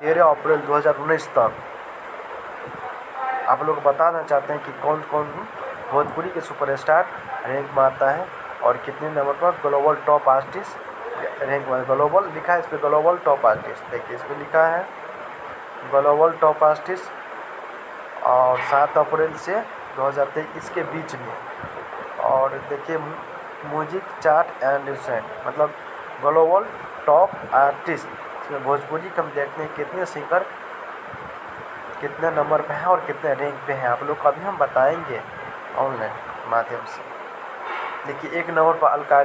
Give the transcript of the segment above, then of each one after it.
13 अप्रैल 2019 तक आप लोग बताना चाहते हैं कि कौन कौन भोजपुरी के सुपरस्टार रैंक में आता है और कितने नंबर पर ग्लोबल टॉप आर्टिस्ट रैंक में। ग्लोबल लिखा है इस पर, ग्लोबल टॉप आर्टिस्ट, देखिए इस पर लिखा है ग्लोबल टॉप आर्टिस्ट, और 7 अप्रैल से 2023 इसके बीच में। और देखिए म्यूजिक चार्ट एंड सेंट, मतलब ग्लोबल टॉप आर्टिस्ट, इसमें भोजपुरी का हम देखते हैं कितने सिंगर कितने नंबर पे हैं और कितने रैंक पे हैं, आप लोग को अभी हम बताएंगे ऑनलाइन माध्यम से। देखिए 1 नंबर पर अलका,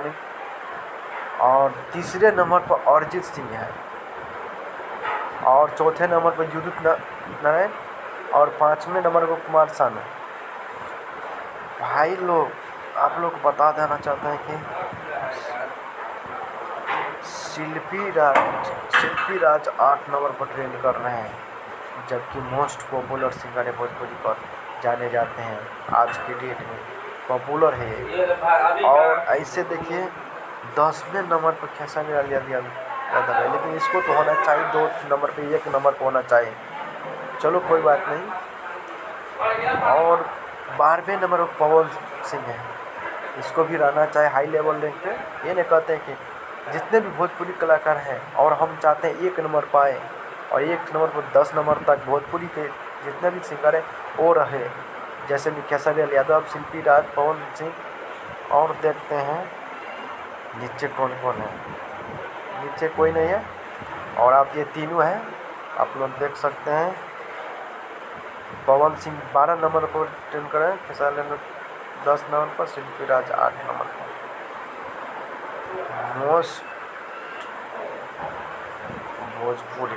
और तीसरे नंबर पर अरिजीत सिंह है, और चौथे नंबर पर उदित नारायण, और 5वें नंबर पर कुमार सानू। भाई लोग आप लोग बता देना चाहते हैं कि शिल्पी राज 8 नंबर पर ट्रेंड कर रहे हैं, जबकि मोस्ट पॉपुलर सिंगर है भोजपुरी पर जाने जाते हैं, आज की डेट में पॉपुलर है। और ऐसे देखिए 10वें नंबर पर खेसारी लाल यादव है, लेकिन इसको तो होना चाहिए 2 नंबर पे, 1 नंबर पर होना चाहिए, चलो कोई बात नहीं। और 12वें नंबर पर पवन सिंह है, इसको भी रहना चाहिए हाई लेवल रैंक पे। ये नहीं कहते हैं कि जितने भी भोजपुरी कलाकार हैं और हम चाहते हैं 1 नंबर पाए, और 1 नंबर पर 10 नंबर तक भोजपुरी के जितने भी सिंगर हैं वो रहे, जैसे भी खेसारी लाल यादव, शिल्पी राज, पवन सिंह। और देखते हैं नीचे कौन कौन है, नीचे कोई नहीं है, और आप ये तीनों हैं आप लोग देख सकते हैं। पवन सिंह 12 नंबर पर ट्रेंड करें, खेसारी लाल 10 नंबर पर, शिल्पी राज 8 नंबर पर। मोस्ट भोजपुरी